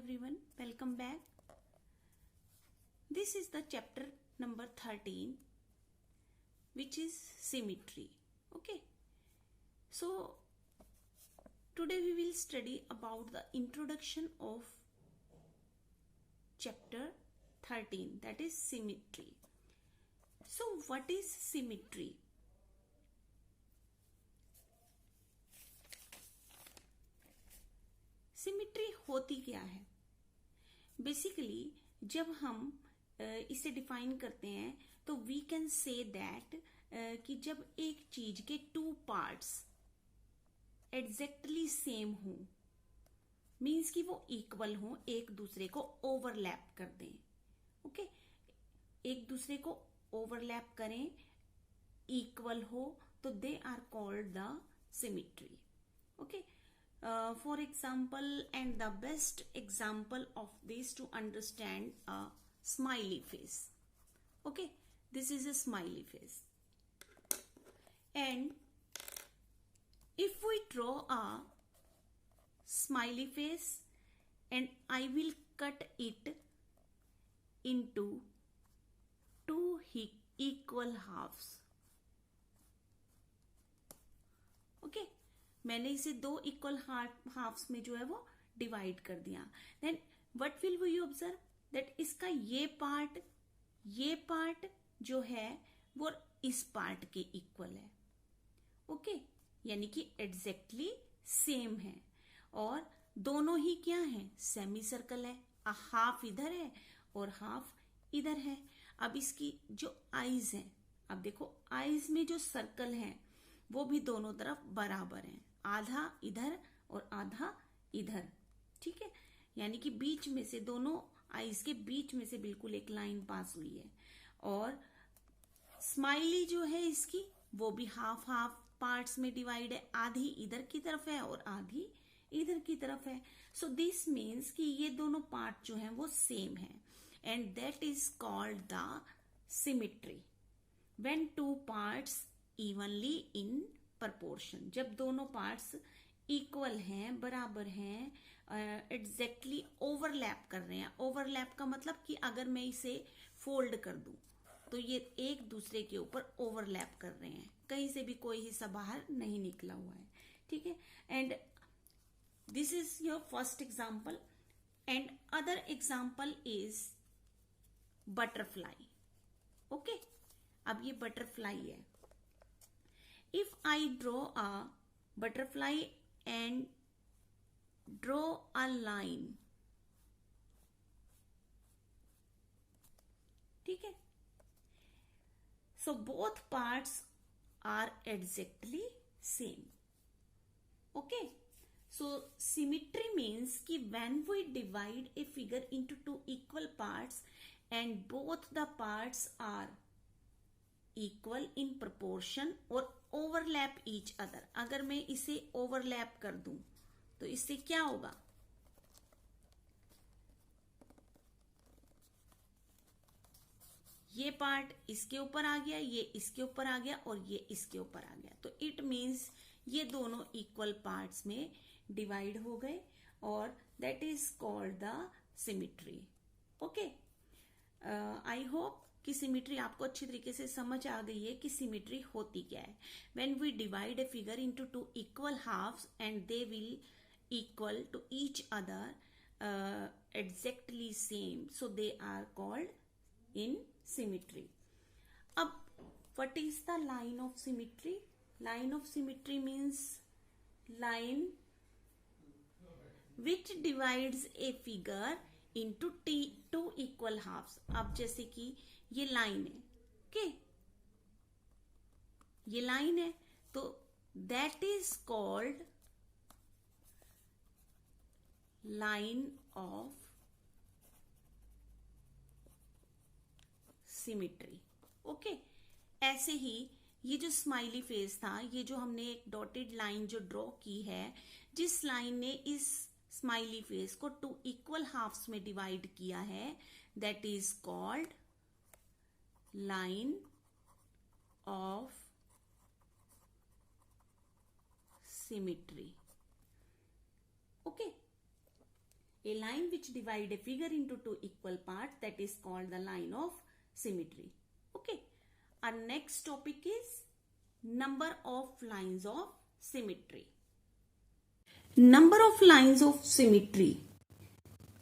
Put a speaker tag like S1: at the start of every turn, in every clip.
S1: everyone, welcome back. This is the chapter number 13, which is symmetry. Okay, so today we will study about the introduction of chapter 13, that is symmetry. So what is symmetry? Symmetry होती क्या है? Basically जब हम इसे define करते हैं तो we can say that कि जब एक चीज के टू पार्ट्स एग्जैक्टली सेम हो, मीन्स कि वो इक्वल हो, एक दूसरे को ओवरलैप कर दें. ओके, एक दूसरे को ओवरलैप करें, इक्वल हो, तो they are called the symmetry. Okay, for example, and the best example of this to understand a smiley face. Okay, this is a smiley face, and if we draw a smiley face and I will cut it into two equal halves. Okay, मैंने इसे दो equal halves में जो है वो divide कर दिया. Then what will we observe that इसका ये पार्ट जो है वो इस पार्ट के इक्वल है. ओके, यानी कि एग्जैक्टली सेम है, और दोनों ही क्या है? सेमी सर्कल है. हाफ इधर है और हाफ इधर है. अब इसकी जो आईज है, अब देखो आईज में जो सर्कल है वो भी दोनों तरफ बराबर है, आधा इधर और आधा इधर. ठीक है, यानी कि बीच में से, दोनों आईज के बीच में से बिल्कुल एक लाइन पास हुई है. और स्माइली जो है इसकी, वो भी हाफ हाफ पार्ट्स में डिवाइड है, आधी इधर की तरफ है और आधी इधर की तरफ है. सो दिस मीन्स कि ये दोनों पार्ट जो हैं वो सेम है, and that is called the symmetry. When two parts evenly in proportion, जब दोनों पार्ट्स इक्वल हैं, बराबर हैं, एग्जैक्टली ओवरलैप कर रहे हैं. ओवरलैप का मतलब कि अगर मैं इसे फोल्ड कर दूं तो ये एक दूसरे के ऊपर ओवरलैप कर रहे हैं, कहीं से भी कोई हिस्सा बाहर नहीं निकला हुआ है. ठीक है, and this is your first example. And other example is butterfly. Okay, अब ये बटरफ्लाई है. If I draw a butterfly and draw a line, ठीक है, so both parts are exactly same. Okay, so symmetry means कि when we divide a figure into two equal parts and both the parts are equal in proportion और overlap each other. अगर मैं इसे overlap कर दूं तो इससे क्या होगा? ये पार्ट इसके ऊपर आ गया, ये इसके ऊपर आ गया और ये इसके ऊपर आ गया. तो इट मीन्स ये दोनों इक्वल पार्ट्स में डिवाइड हो गए, और that is called the symmetry. Okay, I hope कि सिमिट्री आपको अच्छी तरीके से समझ आ गई है कि सिमिट्री होती क्या है. When we divide a figure into two equal halves and they will equal to each other exactly same, so they are called in symmetry. अब what is the line of symmetry? Line of symmetry means line which divides a figure into two equal halves. अब जैसे कि ये line है, okay, ये line है, तो that is called line of symmetry. Okay, ऐसे ही ये जो स्माइली फेस था, ये जो हमने एक डॉटेड लाइन जो ड्रॉ की है, जिस लाइन ने इस स्माइली फेस को टू इक्वल हाफ्स में डिवाइड किया है, that is called line of symmetry. Okay, A line which divide a figure into two equal parts, that is called the line of symmetry. Okay. Our next topic is number of lines of symmetry. Number of lines of symmetry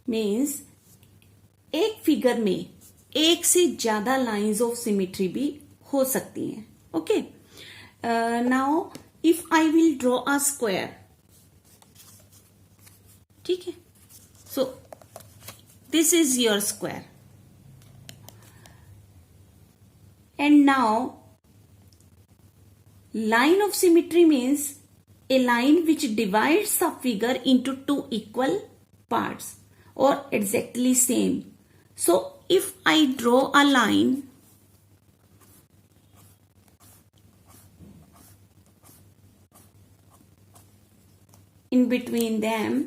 S1: means एक figure में एक से ज्यादा lines of symmetry भी हो सकती हैं. Okay. Now if I will draw a square. ठीक है. So this is your square, and now line of symmetry means a line which divides the figure into two equal parts or exactly same. So if I draw a line in between them,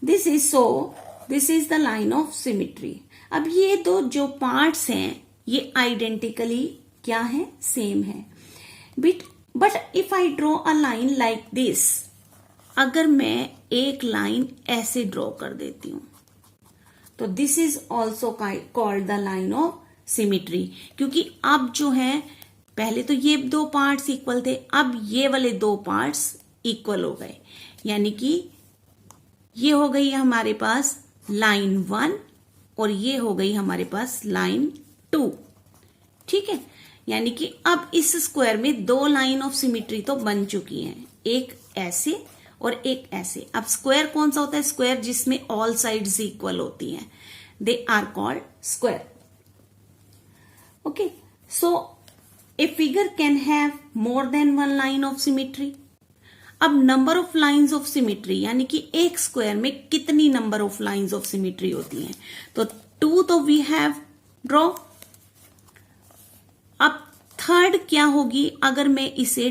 S1: this is the line of symmetry. अब ये दो जो parts हैं ये identically क्या है, same है. But if I draw a line like this, अगर मैं एक लाइन ऐसे ड्रॉ कर देती हूं तो this is also called the line of symmetry. क्योंकि अब जो है, पहले तो ये दो पार्ट्स इक्वल थे, अब ये वाले दो पार्ट्स इक्वल हो गए. यानी कि ये हो गई हमारे पास लाइन 1 और ये हो गई हमारे पास लाइन 2. ठीक है. यानी कि अब इस स्क्वायर में दो लाइन ऑफ सिमेट्री तो बन चुकी हैं, एक ऐसे और एक ऐसे. अब स्क्वायर कौन सा होता है? स्क्वायर जिसमें ऑल साइड्स इक्वल होती हैं, they are called square. Okay. So a figure can have more than one line of symmetry. अब number of lines of symmetry यानी कि एक स्क्वायर में कितनी number of lines of symmetry होती हैं? तो 2 तो वी हैव ड्रॉ. अब थर्ड क्या होगी? अगर मैं इसे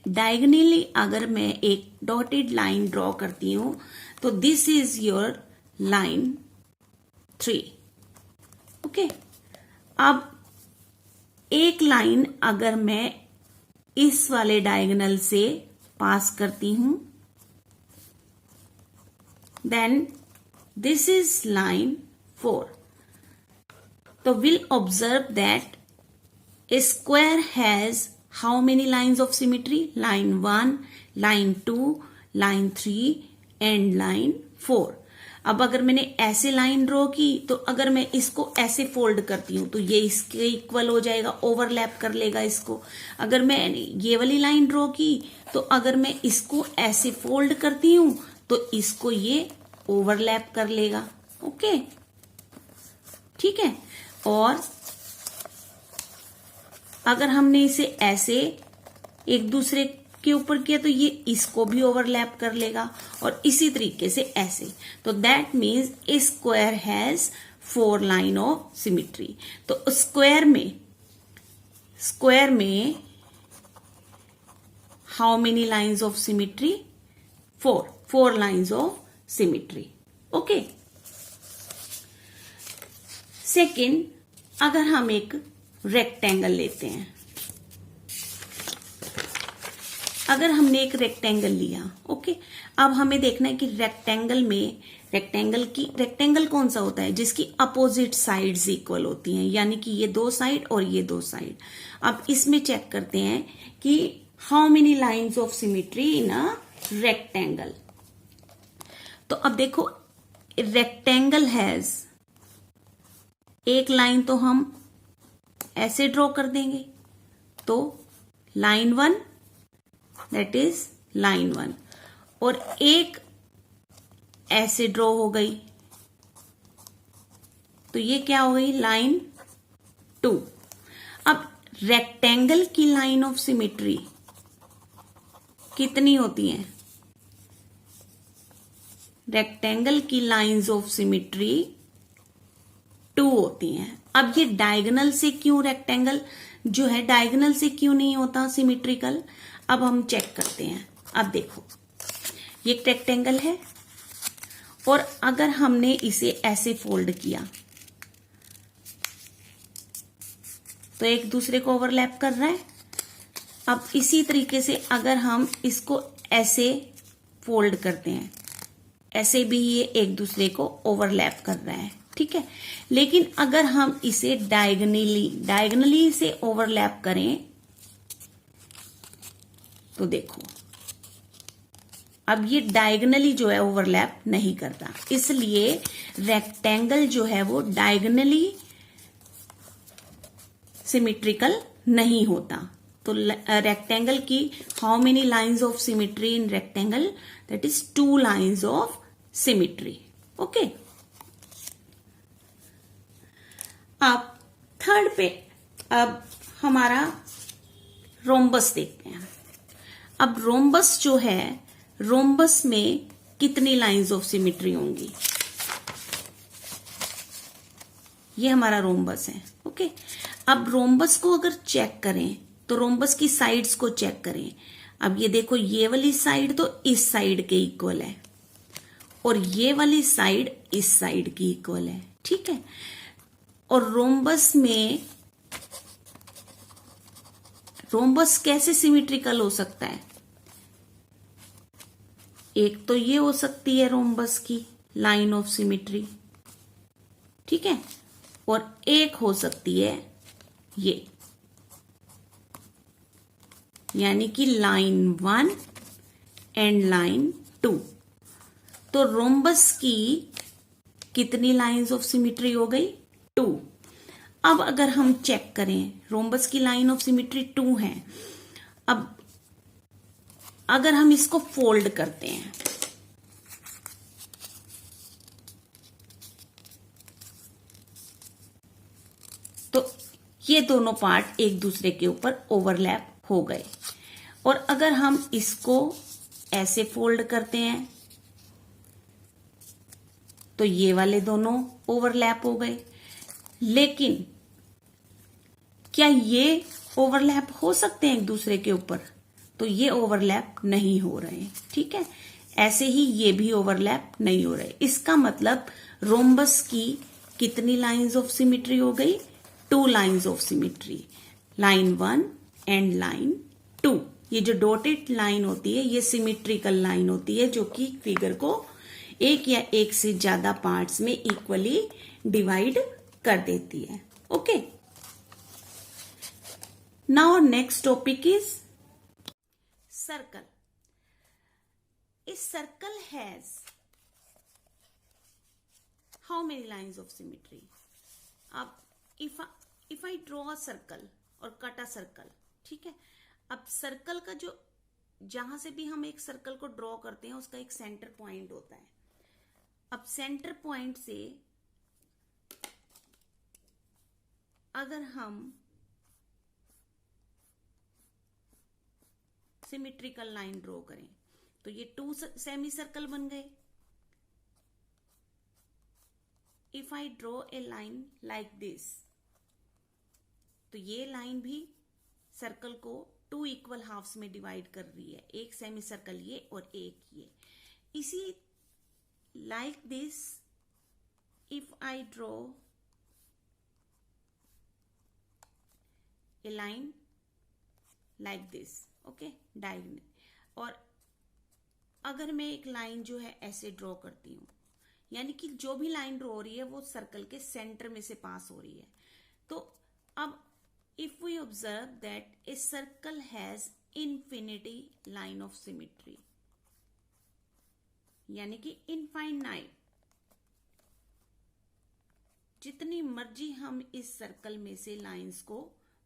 S1: डायगनली अगर मैं एक डॉटेड लाइन ड्रॉ करती हूं तो this is your line 3. Okay. अब एक लाइन अगर मैं इस वाले डायगोनल से पास करती हूं, देन दिस इज लाइन 4. तो will observe that A square has how many lines of symmetry? Line 1, line 2, line 3 and line 4. अब अगर मैंने ऐसे लाइन ड्रॉ की तो अगर मैं इसको ऐसे फोल्ड करती हूं तो ये इसके इक्वल हो जाएगा, ओवरलैप कर लेगा इसको. अगर मैं ये वाली लाइन ड्रॉ की तो अगर मैं इसको ऐसे फोल्ड करती हूं तो इसको ये ओवरलैप कर लेगा. ओके. ठीक है. और अगर हमने इसे ऐसे एक दूसरे के ऊपर किया तो ये इसको भी ओवरलैप कर लेगा और इसी तरीके से ऐसे. तो that means A square has 4 line of symmetry. तो स्क्वायर में how many lines of symmetry? 4 lines of symmetry. Okay. Second, अगर हम एक रेक्टेंगल लेते हैं, अगर हमने एक रेक्टेंगल लिया. ओके. अब हमें देखना है कि रेक्टेंगल कौन सा होता है? जिसकी अपोजिट साइड्स इक्वल होती हैं, यानी कि ये दो साइड और ये दो साइड. अब इसमें चेक करते हैं कि how many lines of symmetry in a rectangle. तो अब देखो, रेक्टेंगल हैज, एक लाइन तो हम ऐसे ड्रॉ कर देंगे, तो लाइन 1 दैट इज लाइन 1, और एक ऐसे ड्रॉ हो गई तो ये क्या हो गई? लाइन 2. अब रेक्टेंगल की लाइन ऑफ सिमेट्री कितनी होती हैं? रेक्टेंगल की लाइंस ऑफ सिमेट्री 2 होती हैं. अब ये डायगोनल से क्यों रेक्टेंगल जो है डायगोनल से क्यों नहीं होता सिमेट्रिकल? अब हम चेक करते हैं. अब देखो, ये एक रेक्टेंगल है और अगर हमने इसे ऐसे फोल्ड किया तो एक दूसरे को ओवरलैप कर रहा है. अब इसी तरीके से अगर हम इसको ऐसे फोल्ड करते हैं, ऐसे भी ये एक दूसरे को ओवरलैप कर रहा है, ठीक है। लेकिन अगर हम इसे डायगनली से ओवरलैप करें तो देखो अब ये डायगनली जो है ओवरलैप नहीं करता, इसलिए रेक्टेंगल जो है वो डायगनली सिमेट्रिकल नहीं होता। तो रेक्टेंगल की how many lines of symmetry in rectangle, that is 2 lines of symmetry. Okay, अब थर्ड पे अब हमारा रोम्बस देखते हैं। अब रोम्बस जो है, रोम्बस में कितनी लाइंस ऑफ सिमेट्री होंगी, ये हमारा रोम्बस है। ओके, अब रोम्बस को अगर चेक करें तो रोम्बस की साइड्स को चेक करें। अब ये देखो, ये वाली साइड तो इस साइड के इक्वल है और ये वाली साइड इस साइड की इक्वल है, ठीक है। और रोम्बस में रोम्बस कैसे सिमेट्रिकल हो सकता है, एक तो ये हो सकती है रोम्बस की लाइन ऑफ सिमेट्री, ठीक है, और एक हो सकती है ये, यानी कि लाइन 1 एंड लाइन 2। तो रोम्बस की कितनी लाइंस ऑफ सिमेट्री हो गई, 2। अब अगर हम चेक करें, रोम्बस की लाइन ऑफ सिमेट्री 2 है। अब अगर हम इसको फोल्ड करते हैं तो ये दोनों पार्ट एक दूसरे के ऊपर ओवरलैप हो गए। और अगर हम इसको ऐसे फोल्ड करते हैं तो ये वाले दोनों ओवरलैप हो गए। लेकिन क्या ये ओवरलैप हो सकते हैं एक दूसरे के ऊपर, तो ये ओवरलैप नहीं हो रहे, ठीक है। ऐसे ही ये भी ओवरलैप नहीं हो रहे। इसका मतलब रोम्बस की कितनी लाइंस ऑफ सिमेट्री हो गई, 2 lines of symmetry, line 1 and line 2। ये जो डॉटेड लाइन होती है ये सिमेट्रिकल लाइन होती है, जो कि फिगर को एक या एक से ज्यादा पार्ट्स में इक्वली डिवाइड कर देती है। Okay, now next topic is circle. A circle has how many lines of symmetry? अब if I draw a circle और cut a circle, ठीक है। अब सर्कल का जो जहां से भी हम एक सर्कल को ड्रॉ करते हैं उसका एक सेंटर पॉइंट होता है। अब सेंटर पॉइंट से अगर हम सिमेट्रिकल लाइन ड्रॉ करें तो ये 2 सेमी सर्कल बन गए। If I draw a line like this, तो ये लाइन भी सर्कल को 2 इक्वल हाफ्स में डिवाइड कर रही है, एक सेमी सर्कल ये और एक ये। इसी like this if I draw a line like this, okay, diagonal. और अगर मैं एक लाइन जो है ऐसे ड्रॉ करती हूं, यानी कि जो भी लाइन ड्रॉ हो रही है वो सर्कल के सेंटर में से पास हो रही है। तो अब if we observe that a circle has infinity line of symmetry, यानी कि इनफाइनाइट, जितनी मर्जी हम इस सर्कल में से लाइंस को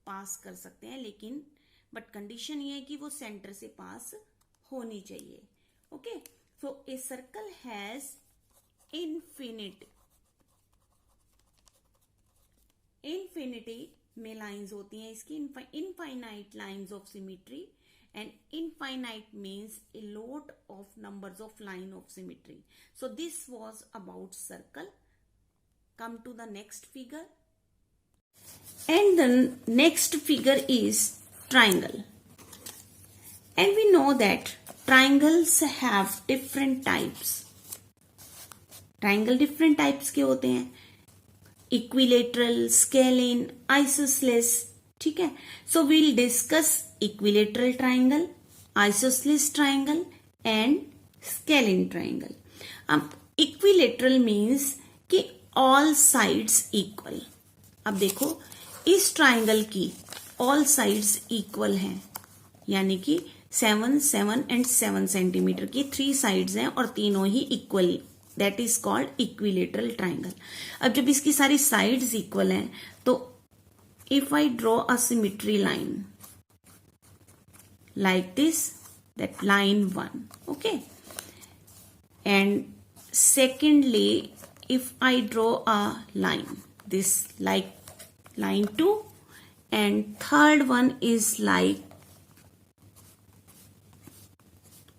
S1: पास कर सकते हैं, लेकिन बट कंडीशन ये है कि वो सेंटर से पास होनी चाहिए। Okay, so A circle has infinity में लाइंस होती हैं इसकी, infinite lines of symmetry, and infinite means a lot of numbers of line of symmetry. So this was about circle. Come to the next figure, and the next figure is triangle. And we know that triangles have different types. Triangle different types के होते हैं, equilateral, scalene, isosceles, ठीक है। So we'll discuss equilateral triangle, isosceles triangle and scalene triangle. अब equilateral means कि all sides equal. अब देखो इस ट्राइंगल की ऑल साइड्स इक्वल हैं, यानी कि 7, 7 एंड 7 सेंटीमीटर की 3 साइड्स हैं और तीनों ही equal, that is called equilateral triangle. अब जब इसकी सारी साइड्स इक्वल हैं तो if I draw a symmetry line like this, that line 1, okay, and secondly if I draw a line this like line 2, and third one is like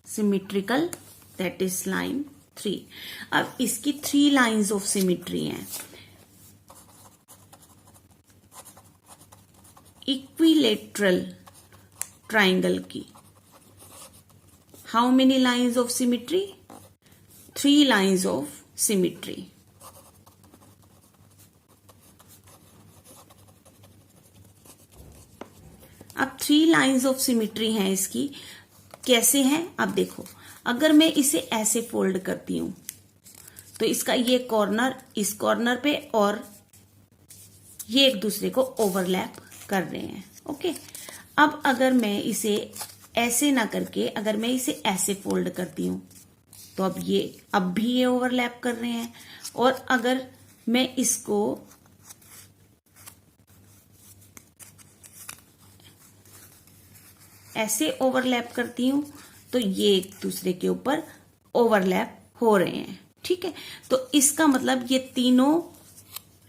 S1: symmetrical, that is line 3। अब इसकी 3 lines of symmetry हैं, equilateral triangle की। How many lines of symmetry? 3 lines of symmetry. अब 3 lines of symmetry हैं इसकी। कैसे हैं? अब देखो, अगर मैं इसे ऐसे फोल्ड करती हूं तो इसका ये कॉर्नर इस कॉर्नर पे और ये एक दूसरे को ओवरलैप कर रहे हैं, ओके। अब अगर मैं इसे ऐसे ना करके अगर मैं इसे ऐसे फोल्ड करती हूं तो अब भी ये ओवरलैप कर रहे हैं, और अगर मैं इसको ऐसे ओवरलैप करती हूं तो ये एक दूसरे के ऊपर ओवरलैप हो रहे हैं, ठीक है। तो इसका मतलब ये तीनों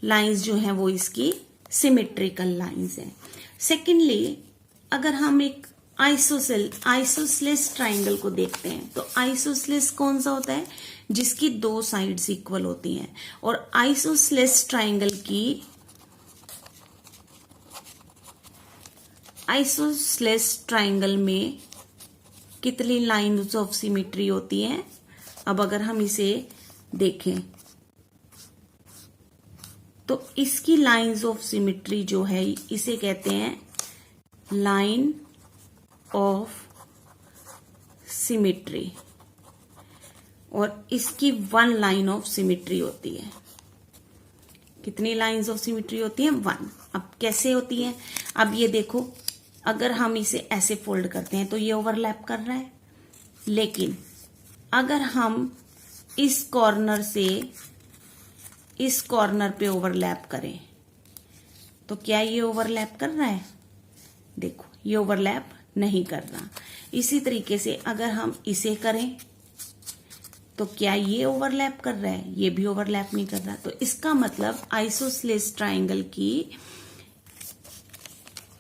S1: लाइंस जो हैं वो इसकी सिमेट्रिकल लाइंस हैं। सेकेंडली अगर हम एक आइसोसेलेस ट्राइंगल को देखते हैं तो आइसोसेलेस कौन सा होता है? जिसकी 2 साइड्स इक्वल होती हैं। और आइसोसेलेस ट्राइंगल की आइसोसेलेस ट्राइंगल में कितनी लाइन्स ऑफ सिमेट्री होती हैं? अब अगर हम इसे देखें तो इसकी लाइन्स ऑफ सिमेट्री जो है इसे कहते हैं लाइन ऑफ सिमेट्री, और इसकी 1 लाइन ऑफ सिमेट्री होती है। कितनी लाइन्स ऑफ सिमेट्री होती हैं? 1। अब कैसे होती है? अब ये देखो, अगर हम इसे ऐसे फोल्ड करते हैं तो ये ओवरलैप कर रहा है, लेकिन अगर हम इस कॉर्नर से इस कॉर्नर पे ओवरलैप करें तो क्या ये ओवरलैप कर रहा है? देखो ये ओवरलैप नहीं कर रहा। इसी तरीके से अगर हम इसे करें तो क्या ये ओवरलैप कर रहा है? ये भी ओवरलैप नहीं कर रहा। तो इसका मतलब आइसोसेलेस ट्राइंगल की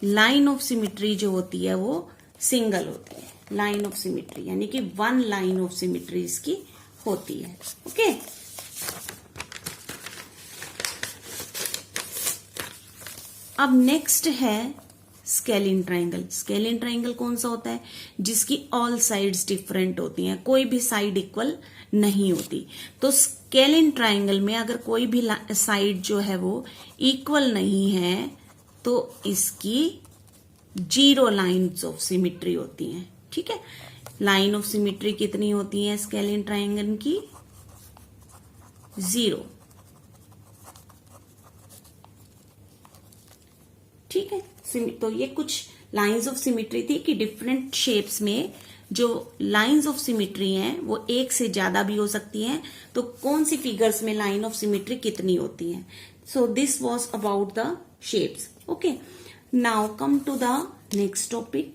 S1: लाइन ऑफ सिमेट्री जो होती है वो सिंगल होती है, लाइन ऑफ सिमेट्री, यानी कि 1 लाइन ऑफ सिमेट्री इसकी होती है, ओके। अब नेक्स्ट है स्केलिन ट्राइंगल। स्केलिन ट्राइंगल कौन सा होता है? जिसकी ऑल साइड्स डिफरेंट होती हैं, कोई भी साइड इक्वल नहीं होती। तो स्केलिन ट्राइंगल में अगर कोई भी साइड जो है वो इक्वल नहीं है तो इसकी 0 लाइन्स ऑफ सिमेट्री होती हैं, ठीक है। लाइन ऑफ सिमेट्री कितनी होती है स्केलिन ट्राइंगल की? 0, ठीक है। तो ये कुछ लाइंस ऑफ सिमेट्री थी कि डिफरेंट शेप्स में जो लाइंस ऑफ सिमेट्री हैं वो एक से ज्यादा भी हो सकती हैं, तो कौन सी फिगर्स में लाइन ऑफ सिमेट्री कितनी होती है। So this was about the shapes, okay. Now come to the next topic.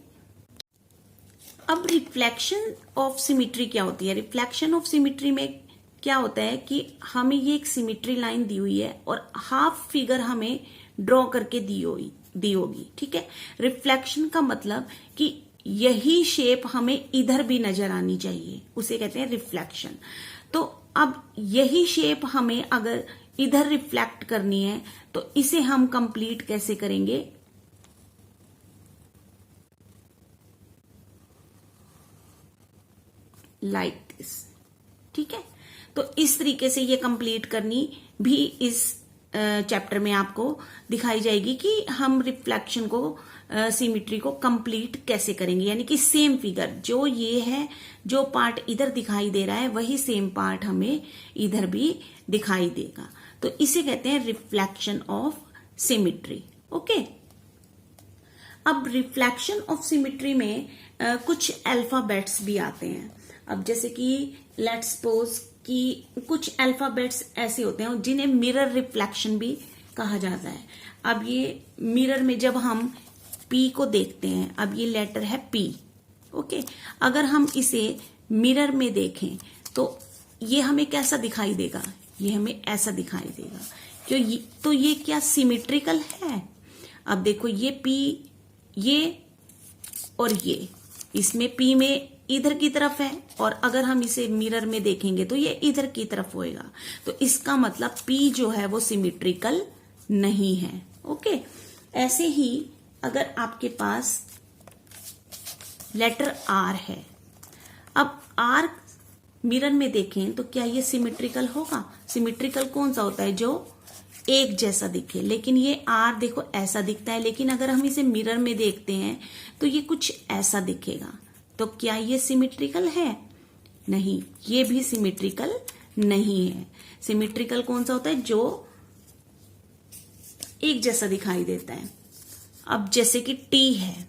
S1: अब रिफ्लेक्शन ऑफ सिमेट्री क्या होती है? रिफ्लेक्शन ऑफ सिमेट्री में क्या होता है कि हमें ये एक सिमेट्री लाइन दी हुई है और हाफ फिगर हमें ड्रॉ करके दी होगी, ठीक है। रिफ्लेक्शन का मतलब कि यही शेप हमें इधर भी नजर आनी चाहिए, उसे कहते हैं रिफ्लेक्शन। तो अब यही शेप हमें अगर इधर रिफ्लेक्ट करनी है तो इसे हम कंप्लीट कैसे करेंगे? लाइक दिस, ठीक है। तो इस तरीके से ये कंप्लीट करनी भी इस चैप्टर में आपको दिखाई जाएगी कि हम रिफ्लेक्शन को सिमिट्री को कंप्लीट कैसे करेंगे, यानी कि सेम फिगर जो ये है, जो पार्ट इधर दिखाई दे रहा है वही सेम पार्ट हमें इधर भी दिखाई देगा। तो इसे कहते हैं रिफ्लेक्शन ऑफ सिमिट्री। ओके, अब रिफ्लेक्शन ऑफ सिमिट्री में कुछ अल्फाबेट्स भी आते हैं। अब जैसे कि लेट्स सपोज कि कुछ अल्फाबेट्स ऐसे होते हैं जिन्हें मिरर रिफ्लेक्शन भी कहा जाता है। अब ये मिरर में जब हम पी को देखते हैं, अब ये लेटर है पी। ओके, अगर हम इसे मिरर में देखें तो ये हमें कैसा दिखाई देगा, ये हमें ऐसा दिखाई देगा। क्यों? तो ये क्या सिमिट्रिकल है? अब देखो ये पी, ये और ये, इसमें पी में इधर की तरफ है और अगर हम इसे मिरर में देखेंगे तो ये इधर की तरफ होएगा। तो इसका मतलब पी जो है वो सिमिट्रिकल नहीं है। ओके, ऐसे ही अगर आपके पास लेटर आर है, अब आर मिरर में देखें तो क्या ये सिमिट्रिकल होगा? सिमिट्रिकल कौन सा होता है? जो एक जैसा दिखे। लेकिन ये आर देखो ऐसा दिखता है, लेकिन अगर हम इसे मिरर में देखते हैं तो ये कुछ ऐसा दिखेगा। तो क्या ये सिमिट्रिकल है? नहीं, ये भी सिमिट्रिकल नहीं है। सिमिट्रिकल कौन सा होता है? जो एक जैसा दिखाई देता है। अब जैसे कि टी है,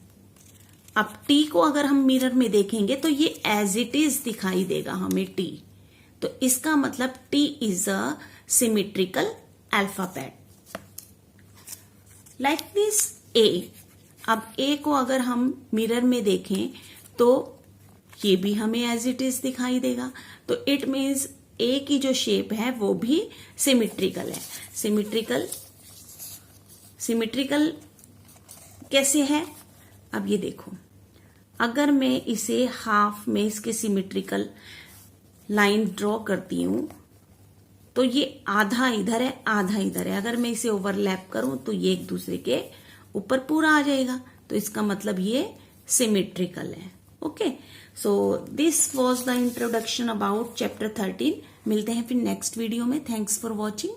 S1: अब टी को अगर हम मिरर में देखेंगे तो ये एज इट इज दिखाई देगा हमें टी। तो इसका मतलब T is a symmetrical alphabet. Like this A. अब ए को अगर हम मिरर में देखें तो ये भी हमें एज इट इज दिखाई देगा। तो इट मीन्स ए की जो शेप है वो भी सिमिट्रिकल है। सिमिट्रिकल कैसे है? अब ये देखो, अगर मैं इसे हाफ में इसके सिमिट्रिकल लाइन ड्रॉ करती हूं तो ये आधा इधर है, आधा इधर है। अगर मैं इसे ओवरलैप करूं तो ये एक दूसरे के ऊपर पूरा आ जाएगा। तो इसका मतलब ये सिमिट्रिकल है। Okay, so this was the introduction about chapter 13। मिलते हैं फिर नेक्स्ट वीडियो में। Thanks for watching.